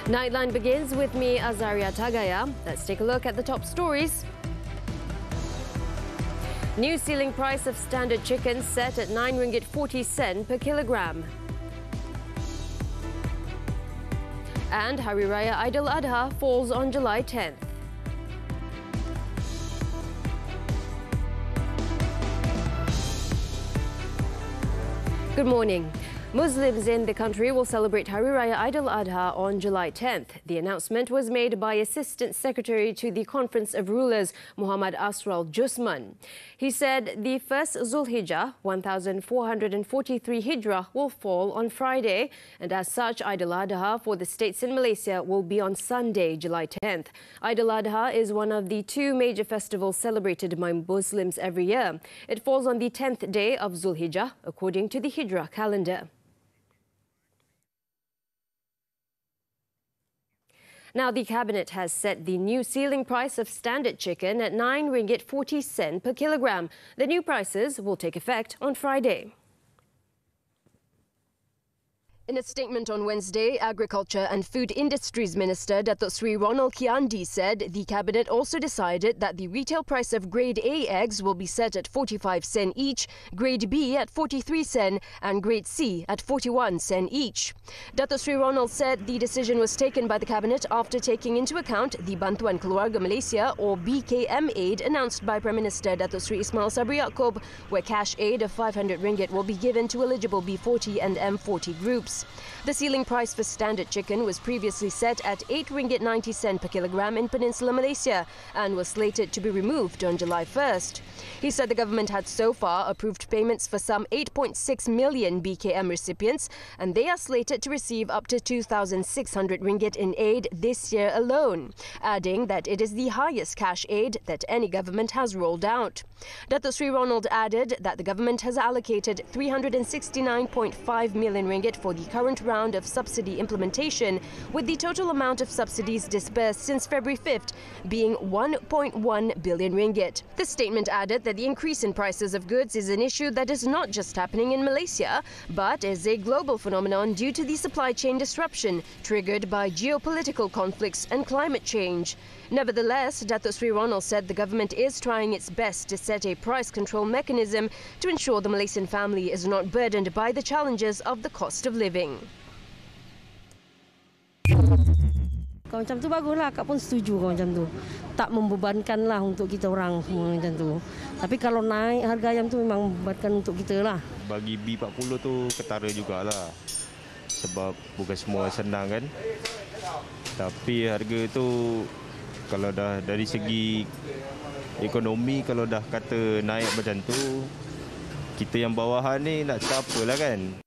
Nightline begins with me, Azaria Tagaya. Let's take a look at the top stories. New ceiling price of standard chicken set at ringgit 40 per kilogram. And Hari Raya Eid al-Adha falls on July 10th. Good morning. Muslims in the country will celebrate Hari Raya Eid al-Adha on July 10th. The announcement was made by Assistant Secretary to the Conference of Rulers, Muhammad Asral Jusman. He said the first Zulhijjah, 1443 Hijrah, will fall on Friday, and as such, Eid al-Adha for the states in Malaysia will be on Sunday, July 10th. Eid al-Adha is one of the two major festivals celebrated by Muslims every year. It falls on the 10th day of Zulhijjah, according to the Hijrah calendar. Now, the Cabinet has set the new ceiling price of standard chicken at ringgit 40 per kilogram. The new prices will take effect on Friday. In a statement on Wednesday, Agriculture and Food Industries Minister Datuk Sri Ronald Kiandi said the Cabinet also decided that the retail price of Grade A eggs will be set at 45 sen each, Grade B at 43 sen and Grade C at 41 sen each. Datuk Sri Ronald said the decision was taken by the Cabinet after taking into account the Bantuan Keluarga Malaysia or BKM aid announced by Prime Minister Datuk Sri Ismail Sabri Yaakob, where cash aid of 500 ringgit will be given to eligible B40 and M40 groups. The ceiling price for standard chicken was previously set at 8 ringgit 90 per kilogram in Peninsular Malaysia and was slated to be removed on July 1st. He said the government had so far approved payments for some 8.6 million BKM recipients, and they are slated to receive up to 2,600 ringgit in aid this year alone, adding that it is the highest cash aid that any government has rolled out. Datuk Sri Ronald added that the government has allocated 369.5 million ringgit for the current round of subsidy implementation, with the total amount of subsidies disbursed since February 5th being 1.1 billion ringgit. The statement added that the increase in prices of goods is an issue that is not just happening in Malaysia, but is a global phenomenon due to the supply chain disruption triggered by geopolitical conflicts and climate change. Nevertheless, Datuk Sri Ronald said the government is trying its best to set a price control mechanism to ensure the Malaysian family is not burdened by the challenges of the cost of living. Kalau macam tu baguslah, Kak pun setuju kalau macam tu. Tak membebankanlah untuk kita orang semua macam tu. Tapi kalau naik harga ayam tu memang membebankan untuk kita lah. Bagi B40 tu ketara jugalah. Sebab bukan semua senang kan. Tapi harga tu kalau dah dari segi ekonomi, kalau dah kata naik macam tu, kita yang bawahan ni nak cakap apalah kan.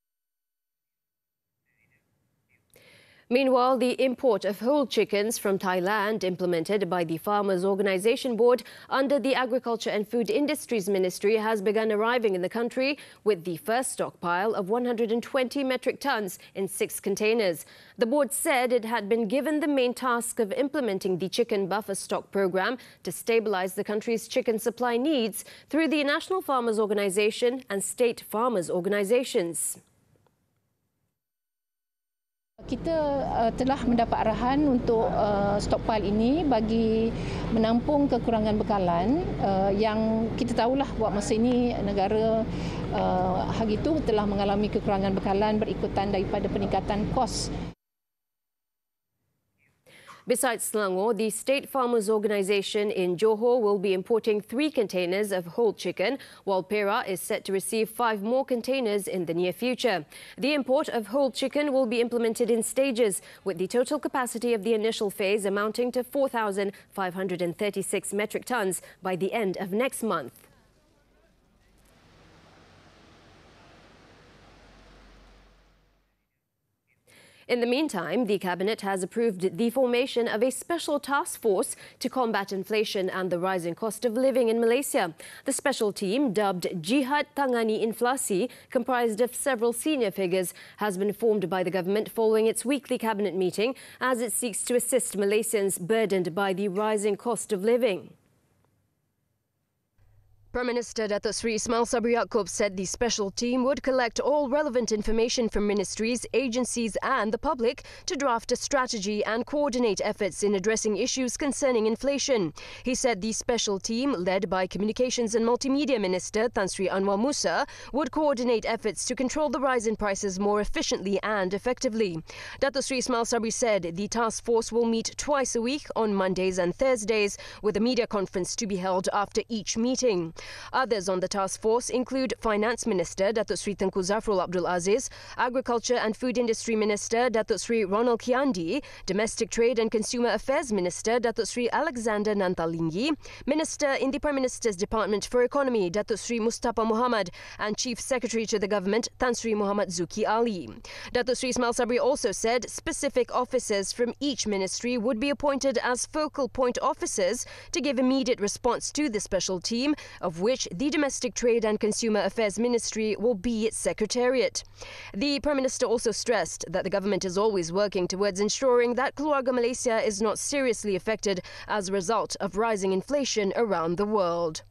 Meanwhile, the import of whole chickens from Thailand, implemented by the Farmers Organisation Board under the Agriculture and Food Industries Ministry, has begun arriving in the country with the first stockpile of 120 metric tons in 6 containers. The board said it had been given the main task of implementing the chicken buffer stock program to stabilise the country's chicken supply needs through the National Farmers Organisation and state farmers organisations. Kita telah mendapat arahan untuk stockpile ini bagi menampung kekurangan bekalan yang kita tahulah buat masa ini negara hari itu telah mengalami kekurangan bekalan berikutan daripada peningkatan kos. Besides Selangor, the State Farmers Organisation in Johor will be importing 3 containers of whole chicken, while Perak is set to receive 5 more containers in the near future. The import of whole chicken will be implemented in stages, with the total capacity of the initial phase amounting to 4,536 metric tons by the end of next month. In the meantime, the Cabinet has approved the formation of a special task force to combat inflation and the rising cost of living in Malaysia. The special team, dubbed Jihad Tangani Inflasi, comprised of several senior figures, has been formed by the government following its weekly Cabinet meeting as it seeks to assist Malaysians burdened by the rising cost of living. Prime Minister Datuk Seri Ismail Sabri Yaakob said the special team would collect all relevant information from ministries, agencies and the public to draft a strategy and coordinate efforts in addressing issues concerning inflation. He said the special team, led by Communications and Multimedia Minister Tan Sri Anwar Musa, would coordinate efforts to control the rise in prices more efficiently and effectively. Datuk Seri Ismail Sabri said the task force will meet twice a week on Mondays and Thursdays, with a media conference to be held after each meeting. Others on the task force include Finance Minister Datuk Seri Tengku Zafrul Abdul Aziz, Agriculture and Food Industry Minister Datuk Seri Ronald Kiandi, Domestic Trade and Consumer Affairs Minister Datuk Seri Alexander Nantalingi, Minister in the Prime Minister's Department for Economy Datuk Seri Mustafa Muhammad, and Chief Secretary to the Government Tan Sri Muhammad Zuki Ali. Datuk Seri Ismail Sabri also said specific officers from each ministry would be appointed as focal point officers to give immediate response to the special team, of which the Domestic Trade and Consumer Affairs Ministry will be its secretariat. The Prime Minister also stressed that the government is always working towards ensuring that Keluarga Malaysia is not seriously affected as a result of rising inflation around the world.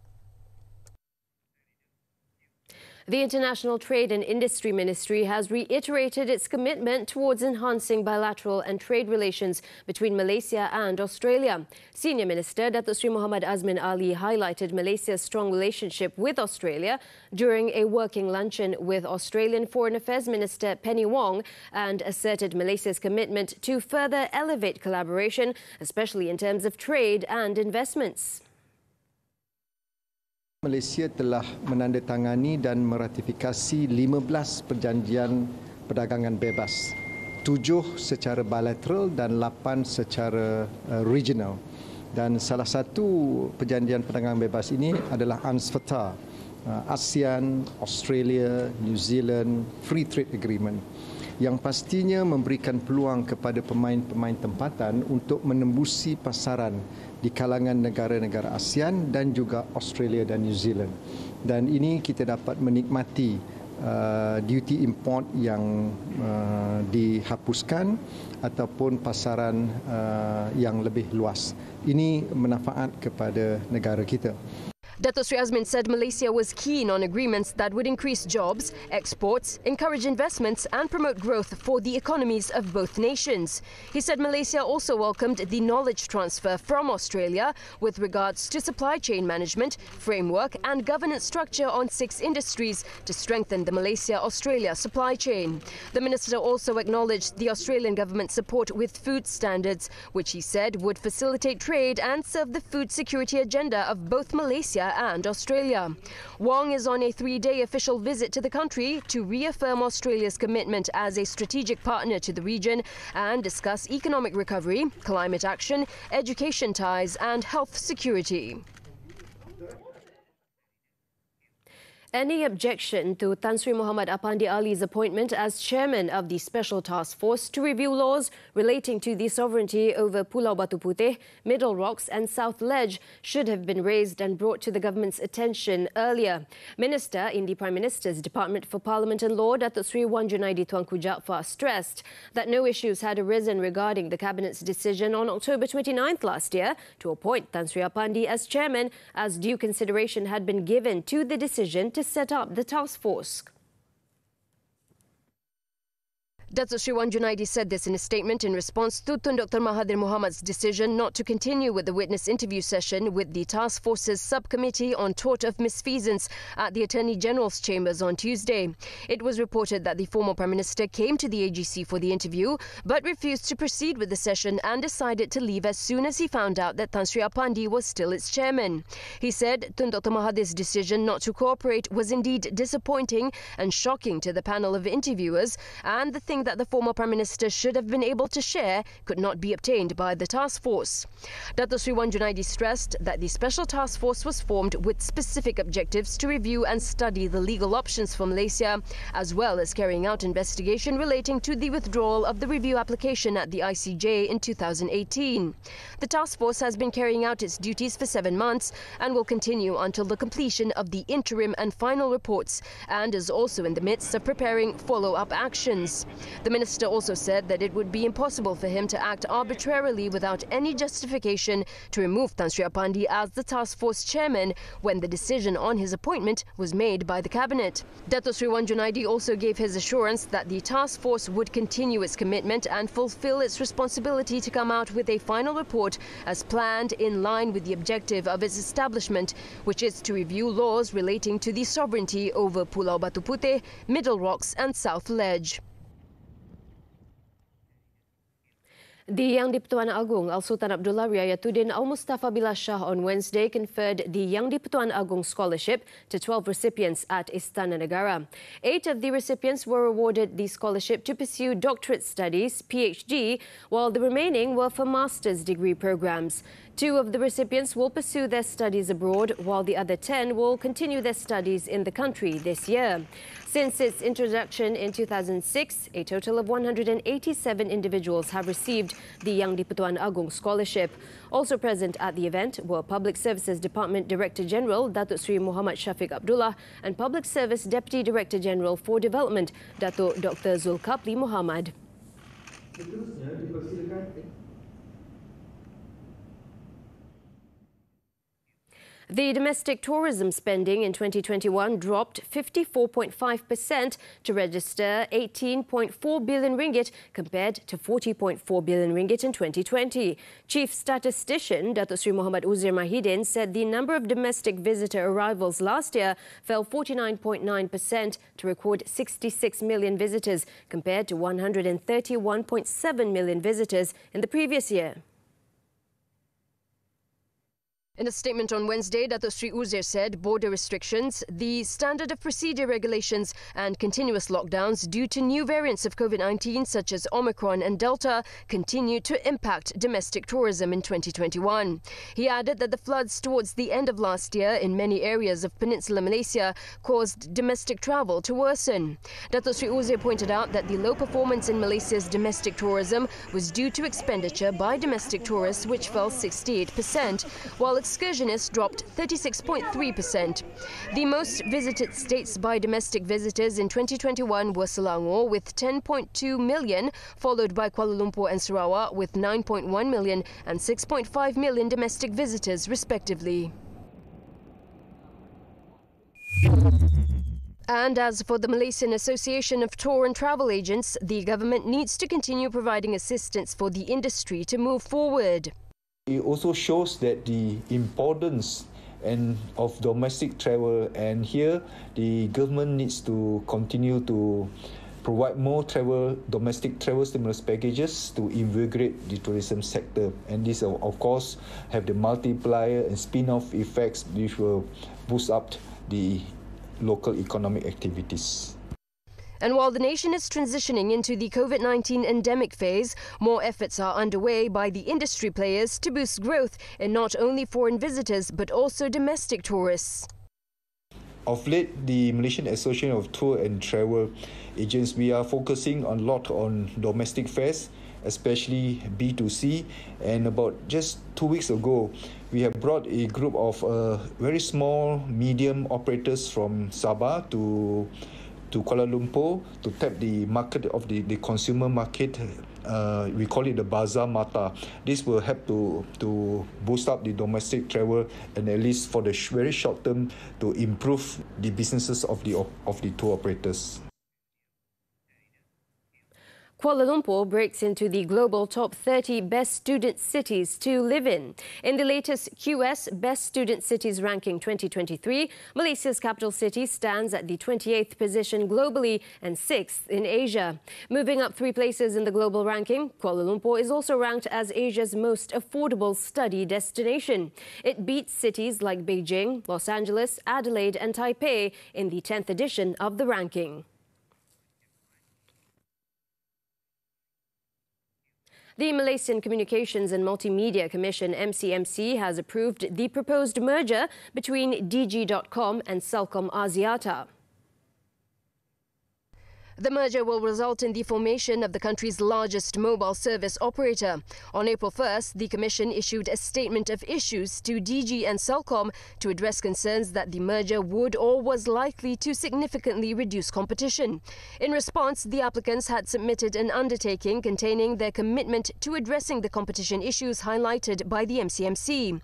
The International Trade and Industry Ministry has reiterated its commitment towards enhancing bilateral and trade relations between Malaysia and Australia. Senior Minister Datuk Seri Muhammad Azmin Ali highlighted Malaysia's strong relationship with Australia during a working luncheon with Australian Foreign Affairs Minister Penny Wong, and asserted Malaysia's commitment to further elevate collaboration, especially in terms of trade and investments. Malaysia telah menandatangani dan meratifikasi 15 perjanjian perdagangan bebas, 7 secara bilateral dan 8 secara regional. Dan salah satu perjanjian perdagangan bebas ini adalah UNSFTA, ASEAN, Australia, New Zealand Free Trade Agreement, yang pastinya memberikan peluang kepada pemain-pemain tempatan untuk menembusi pasaran di kalangan negara-negara ASEAN dan juga Australia dan New Zealand. Dan ini kita dapat menikmati duty import yang dihapuskan ataupun pasaran yang lebih luas. Ini manfaat kepada negara kita. Datuk Seri Azmin said Malaysia was keen on agreements that would increase jobs, exports, encourage investments and promote growth for the economies of both nations. He said Malaysia also welcomed the knowledge transfer from Australia with regards to supply chain management, framework and governance structure on 6 industries to strengthen the Malaysia-Australia supply chain. The minister also acknowledged the Australian government's support with food standards, which he said would facilitate trade and serve the food security agenda of both Malaysia and Australia. Wong is on a 3-day official visit to the country to reaffirm Australia's commitment as a strategic partner to the region and discuss economic recovery, climate action, education ties and health security. Any objection to Tan Sri Muhammad Apandi Ali's appointment as chairman of the Special Task Force to review laws relating to the sovereignty over Pulau Batu Putih, Middle Rocks and South Ledge should have been raised and brought to the government's attention earlier. Minister in the Prime Minister's Department for Parliament and Law, Datuk Seri Wan Junaidi Tuanku Jaafar, stressed that no issues had arisen regarding the Cabinet's decision on October 29th last year to appoint Tan Sri Apandi as chairman, as due consideration had been given to the decision to set up the task force. Datuk Seri Wan Junaidi said this in a statement in response to Tun Dr. Mahathir Mohamad's decision not to continue with the witness interview session with the Task Force's Subcommittee on Tort of Misfeasance at the Attorney General's chambers on Tuesday. It was reported that the former Prime Minister came to the AGC for the interview but refused to proceed with the session and decided to leave as soon as he found out that Tan Sri Apandi was still its chairman. He said Tun Dr. Mahathir's decision not to cooperate was indeed disappointing and shocking to the panel of interviewers, and the thing that the former Prime Minister should have been able to share could not be obtained by the task force. Datuk Seri Wan Junaidi stressed that the Special Task Force was formed with specific objectives to review and study the legal options for Malaysia, as well as carrying out investigation relating to the withdrawal of the review application at the ICJ in 2018. The task force has been carrying out its duties for 7 months and will continue until the completion of the interim and final reports, and is also in the midst of preparing follow-up actions. The minister also said that it would be impossible for him to act arbitrarily without any justification to remove Tan Sri Apandi as the task force chairman when the decision on his appointment was made by the cabinet. Dato Sri Wan Junaidi also gave his assurance that the task force would continue its commitment and fulfill its responsibility to come out with a final report as planned, in line with the objective of its establishment, which is to review laws relating to the sovereignty over Pulau Batu Putih, Middle Rocks and South Ledge. The Yang di-Pertuan Agong Al-Sultan Abdullah Riayatuddin Al-Mustafa Billah Shah on Wednesday conferred the Yang di-Pertuan Agong Scholarship to 12 recipients at Istana Negara. 8 of the recipients were awarded the scholarship to pursue doctorate studies, PhD, while the remaining were for master's degree programs. 2 of the recipients will pursue their studies abroad, while the other 10 will continue their studies in the country this year. Since its introduction in 2006, a total of 187 individuals have received the Yang di-Pertuan Agong Scholarship. Also present at the event were Public Services Department Director General Datuk Sri Muhammad Shafiq Abdullah and Public Service Deputy Director General for Development Datuk Dr. Zulkapli Muhammad. The domestic tourism spending in 2021 dropped 54.5% to register 18.4 billion ringgit compared to 40.4 billion ringgit in 2020. Chief Statistician Datuk Sri Muhammad Uzir Mahidin said the number of domestic visitor arrivals last year fell 49.9% to record 66 million visitors compared to 131.7 million visitors in the previous year. In a statement on Wednesday, Datuk Sri Uzir said border restrictions, the standard of procedure regulations and continuous lockdowns due to new variants of COVID-19 such as Omicron and Delta continue to impact domestic tourism in 2021. He added that the floods towards the end of last year in many areas of Peninsular Malaysia caused domestic travel to worsen. Datuk Sri Uzir pointed out that the low performance in Malaysia's domestic tourism was due to expenditure by domestic tourists, which fell 68%, while excursionists dropped 36.3%. The most visited states by domestic visitors in 2021 were Selangor with 10.2 million, followed by Kuala Lumpur and Sarawak with 9.1 million and 6.5 million domestic visitors respectively. And as for the Malaysian Association of Tour and Travel Agents, the government needs to continue providing assistance for the industry to move forward. It also shows that the importance of domestic travel, and here the government needs to continue to provide more domestic travel stimulus packages to invigorate the tourism sector. And this, of course, have the multiplier and spin-off effects which will boost up the local economic activities. And while the nation is transitioning into the COVID-19 endemic phase, more efforts are underway by the industry players to boost growth in not only foreign visitors but also domestic tourists. Of late, the Malaysian Association of Tour and Travel Agents, we are focusing a lot on domestic fares, especially B2C. And about just 2 weeks ago, we have brought a group of very small, medium operators from Sabah to Kuala Lumpur to tap the market of the consumer market. We call it the Bazaar Mata. This will help to boost up the domestic travel and at least for the very short term to improve the businesses of the tour operators. Kuala Lumpur breaks into the global top 30 best student cities to live in. In the latest QS Best Student Cities Ranking 2023, Malaysia's capital city stands at the 28th position globally and 6th in Asia. Moving up 3 places in the global ranking, Kuala Lumpur is also ranked as Asia's most affordable study destination. It beats cities like Beijing, Los Angeles, Adelaide and Taipei in the 10th edition of the ranking. The Malaysian Communications and Multimedia Commission MCMC has approved the proposed merger between DG.com and Celcom Axiata. The merger will result in the formation of the country's largest mobile service operator. On April 1st, the Commission issued a statement of issues to DG and Celcom to address concerns that the merger would or was likely to significantly reduce competition. In response, the applicants had submitted an undertaking containing their commitment to addressing the competition issues highlighted by the MCMC.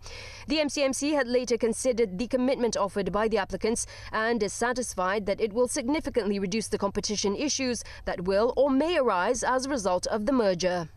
The MCMC had later considered the commitment offered by the applicants and is satisfied that it will significantly reduce the competition issues that will or may arise as a result of the merger.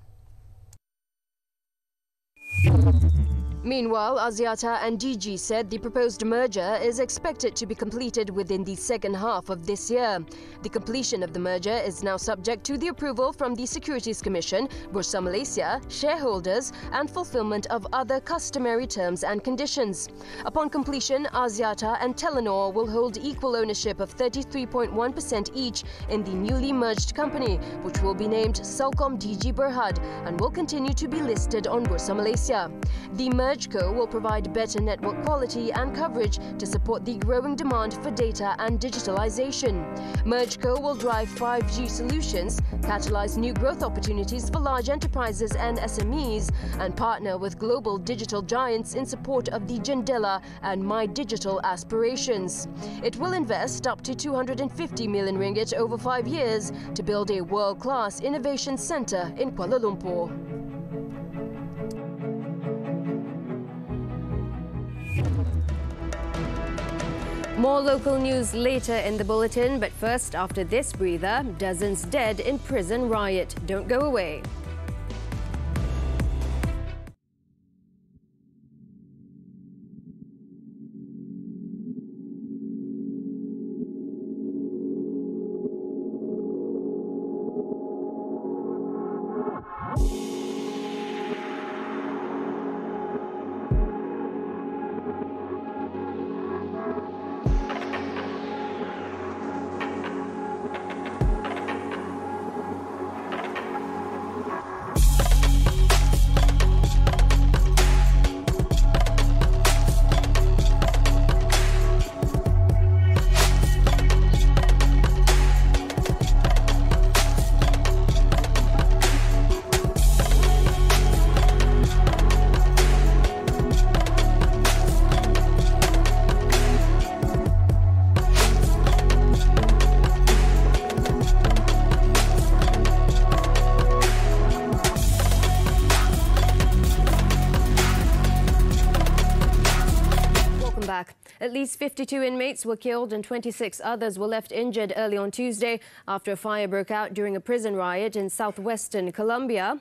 Meanwhile, Azaria and DG said the proposed merger is expected to be completed within the second half of this year. The completion of the merger is now subject to the approval from the Securities Commission, Bursa Malaysia, shareholders and fulfillment of other customary terms and conditions. Upon completion, Azaria and Telenor will hold equal ownership of 33.1% each in the newly merged company, which will be named Celcom DG Berhad and will continue to be listed on Bursa Malaysia. The MergeCo will provide better network quality and coverage to support the growing demand for data and digitalization. MergeCo will drive 5G solutions, catalyze new growth opportunities for large enterprises and SMEs, and partner with global digital giants in support of the Jendela and My Digital aspirations. It will invest up to 250 million ringgit over 5 years to build a world-class innovation center in Kuala Lumpur. More local news later in the bulletin, but first, after this breather, dozens dead in prison riot. Don't go away. At least 52 inmates were killed and 26 others were left injured early on Tuesday after a fire broke out during a prison riot in southwestern Colombia,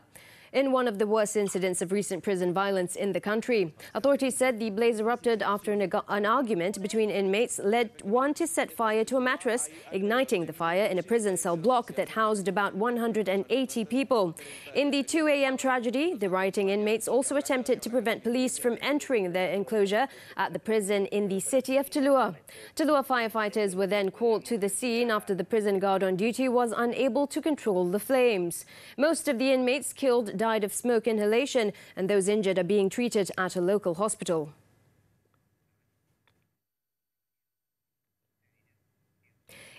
in one of the worst incidents of recent prison violence in the country. Authorities said the blaze erupted after an argument between inmates led one to set fire to a mattress, igniting the fire in a prison cell block that housed about 180 people. In the 2 a.m. tragedy, the rioting inmates also attempted to prevent police from entering their enclosure at the prison in the city of Talua. Talua firefighters were then called to the scene after the prison guard on duty was unable to control the flames. Most of the inmates killed died of smoke inhalation, and those injured are being treated at a local hospital.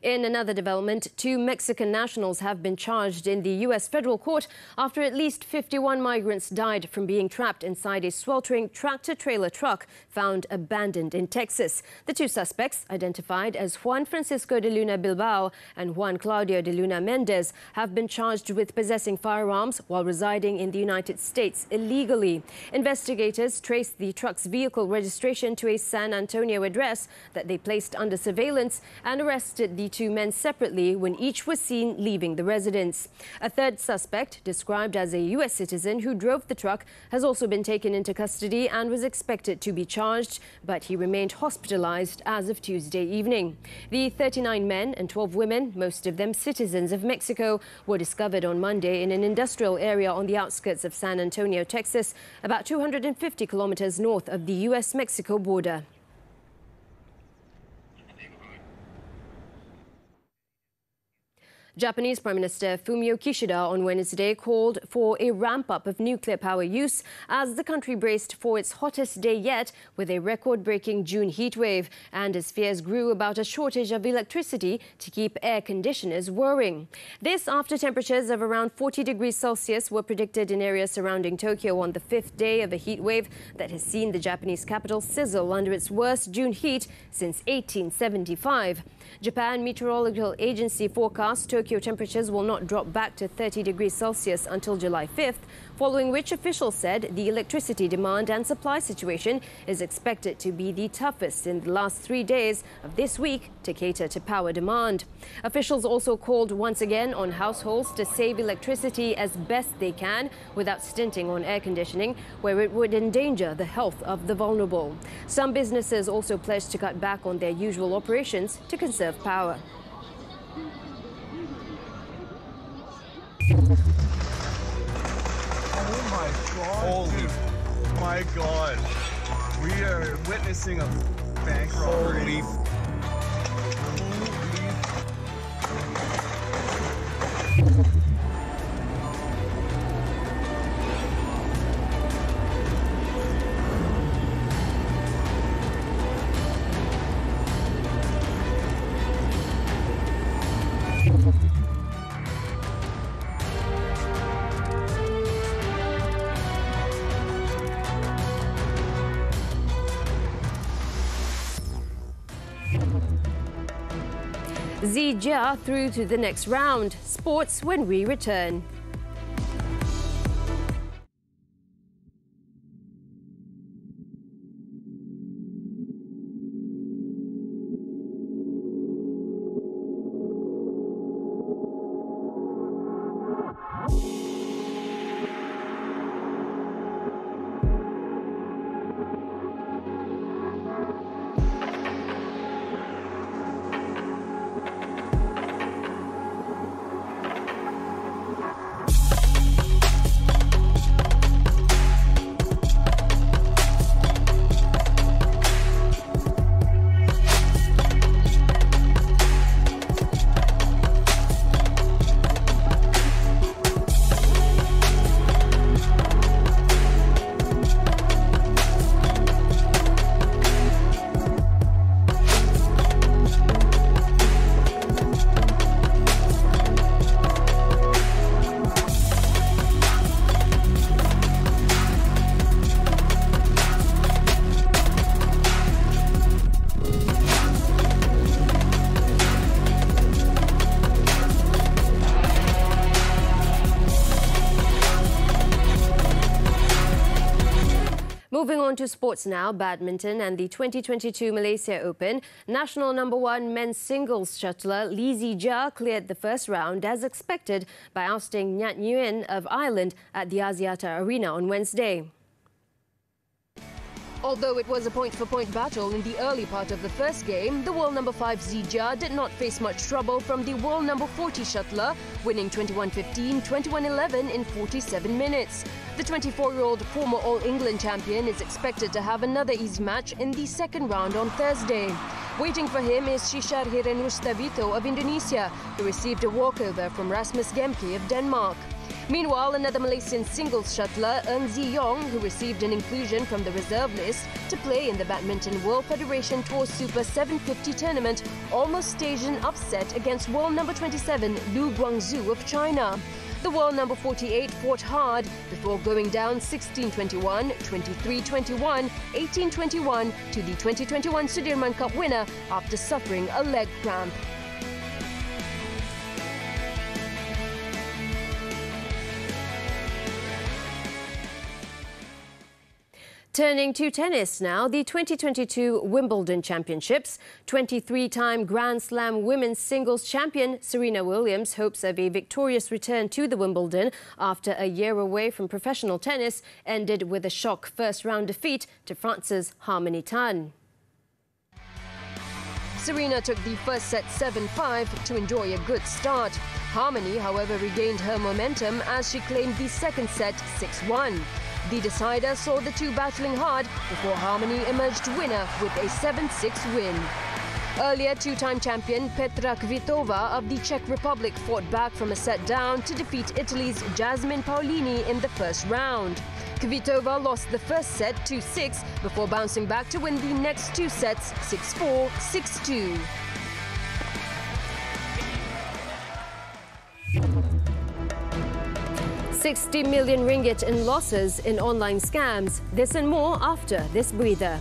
In another development, 2 Mexican nationals have been charged in the U.S. federal court after at least 51 migrants died from being trapped inside a sweltering tractor-trailer truck found abandoned in Texas. The 2 suspects, identified as Juan Francisco de Luna Bilbao and Juan Claudio de Luna Mendez, have been charged with possessing firearms while residing in the United States illegally. Investigators traced the truck's vehicle registration to a San Antonio address that they placed under surveillance and arrested the 2 men separately when each was seen leaving the residence. A third suspect, described as a U.S. citizen who drove the truck, has also been taken into custody and was expected to be charged, but he remained hospitalized as of Tuesday evening. The 39 men and 12 women, most of them citizens of Mexico, were discovered on Monday in an industrial area on the outskirts of San Antonio, Texas, about 250 kilometers north of the U.S.-Mexico border. Japanese Prime Minister Fumio Kishida on Wednesday called for a ramp-up of nuclear power use as the country braced for its hottest day yet with a record-breaking June heatwave and as fears grew about a shortage of electricity to keep air conditioners whirring. This after temperatures of around 40 degrees Celsius were predicted in areas surrounding Tokyo on the fifth day of a heatwave that has seen the Japanese capital sizzle under its worst June heat since 1875. Japan Meteorological Agency forecasts Tokyo temperatures will not drop back to 30 degrees Celsius until July 5th, following which officials said the electricity demand and supply situation is expected to be the toughest in the last 3 days of this week to cater to power demand. Officials also called once again on households to save electricity as best they can without stinting on air conditioning, where it would endanger the health of the vulnerable. Some businesses also pledged to cut back on their usual operations to conserve power. Oh my God! Holy my God! We are witnessing a bank robbery. Azaria through to the next round. Sports when we return. Moving on to sports now, badminton and the 2022 Malaysia Open. National #1 men's singles shuttler Lee Zijia cleared the first round as expected by ousting Nyat Nguyen of Ireland at the Aziata Arena on Wednesday. Although it was a point-for-point battle in the early part of the first game, the world #5 Zijia did not face much trouble from the world #40 shuttler, winning 21-15, 21-11 in 47 minutes. The 24-year-old former All-England champion is expected to have another easy match in the second round on Thursday. Waiting for him is Shishar Hirenustavito of Indonesia, who received a walkover from Rasmus Gemke of Denmark. Meanwhile, another Malaysian singles shuttler, Ng Zi Yong, who received an inclusion from the reserve list to play in the Badminton World Federation Tour Super 750 tournament, almost staged an upset against world #27 Lu Guangzhou of China. The world #48 fought hard before going down 16-21, 23-21, 18-21 to the 2021 Sudirman Cup winner after suffering a leg cramp. Turning to tennis now, the 2022 Wimbledon Championships. 23-time Grand Slam women's singles champion Serena Williams hopes of a victorious return to the Wimbledon after a year away from professional tennis ended with a shock first-round defeat to France's Harmony Tan. Serena took the first set 7-5 to enjoy a good start. Harmony, however, regained her momentum as she claimed the second set 6-1. The decider saw the two battling hard before Harmony emerged winner with a 7-6 win. Earlier, two-time champion Petra Kvitova of the Czech Republic fought back from a set down to defeat Italy's Jasmine Paolini in the first round. Kvitova lost the first set 2-6 before bouncing back to win the next two sets 6-4, 6-2. ringgit 60 million in losses in online scams. This and more after this breather.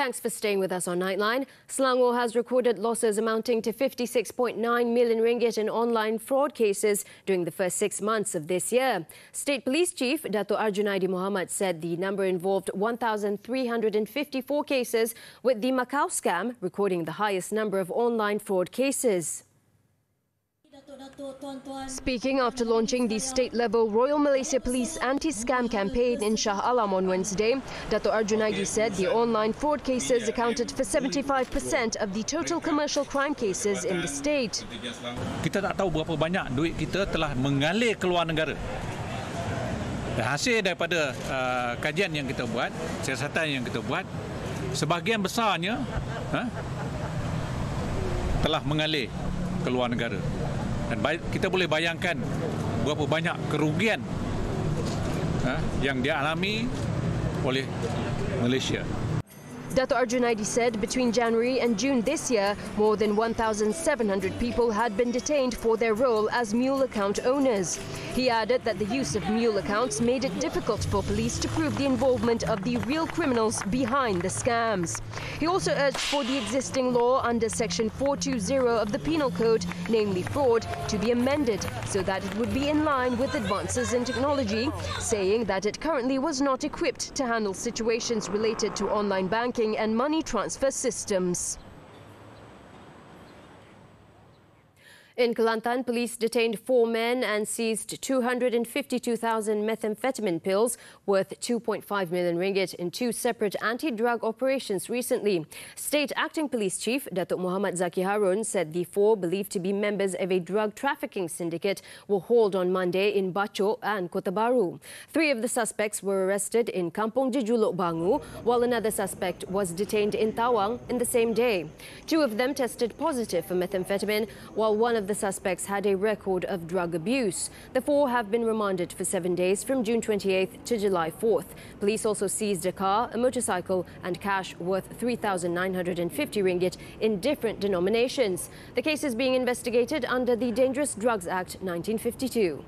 Thanks for staying with us on Nightline. Selangor has recorded losses amounting to 56.9 million ringgit in online fraud cases during the first 6 months of this year. State Police Chief Dato' Arjunaidi Mohamad said the number involved 1,354 cases, with the Macau scam recording the highest number of online fraud cases. Speaking after launching the state-level Royal Malaysia Police anti-scam campaign in Shah Alam on Wednesday, Dato' Arjunaidi said the online fraud cases accounted for 75% of the total commercial crime cases in the state. Kita tak tahu berapa banyak duit kita telah mengalir keluar negara. Hasil daripada kajian yang kita buat, siasatan yang kita buat, sebahagian besarnya telah mengalir keluar negara. Dan kita boleh bayangkan berapa banyak kerugian yang dialami oleh Malaysia. Dato' Arjunaidi said between January and June this year, more than 1,700 people had been detained for their role as mule account owners. He added that the use of mule accounts made it difficult for police to prove the involvement of the real criminals behind the scams. He also urged for the existing law under Section 420 of the Penal Code, namely fraud, to be amended so that it would be in line with advances in technology, saying that it currently was not equipped to handle situations related to online banking and money transfer systems. In Kelantan, police detained 4 men and seized 252,000 methamphetamine pills worth 2.5 million ringgit in 2 separate anti-drug operations recently. State Acting Police Chief Datuk Muhammad Zaki Harun said the 4, believed to be members of a drug trafficking syndicate, were hauled on Monday in Bachok and Kota Baru. 3 of the suspects were arrested in Kampung Jejuluk Bangu, while another suspect was detained in Tawang in the same day. 2 of them tested positive for methamphetamine, while one of the suspects had a record of drug abuse. The 4 have been remanded for 7 days from June 28th to July 4th. Police also seized a car, a motorcycle and cash worth 3,950 ringgit in different denominations. The case is being investigated under the Dangerous Drugs Act 1952.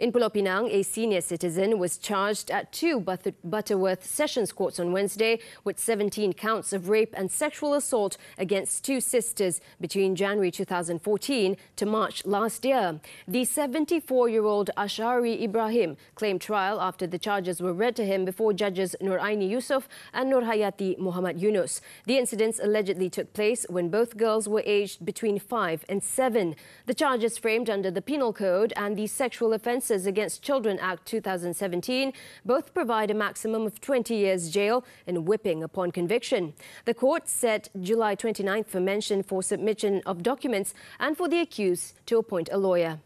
In Pulau Pinang, a senior citizen was charged at 2 Butterworth Sessions Courts on Wednesday with 17 counts of rape and sexual assault against 2 sisters between January 2014 to March last year. The 74-year-old Ashari Ibrahim claimed trial after the charges were read to him before judges Nur Aini Yusof and Nur Hayati Muhammad Yunus. The incidents allegedly took place when both girls were aged between 5 and 7. The charges framed under the Penal Code and the Sexual Offences Against Children Act 2017 both provide a maximum of 20 years jail and whipping upon conviction. The court set July 29th for mention for submission of documents and for the accused to appoint a lawyer.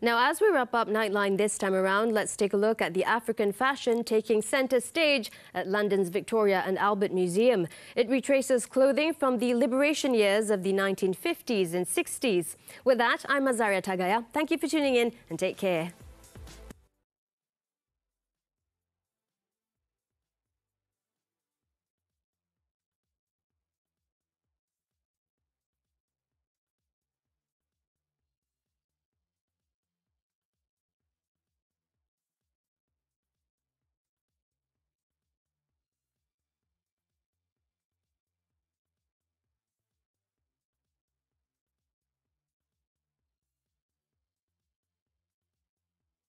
Now, as we wrap up Nightline this time around, let's take a look at the African fashion taking centre stage at London's Victoria and Albert Museum. It retraces clothing from the liberation years of the 1950s and 60s. With that, I'm Azaria Tagaya. Thank you for tuning in and take care.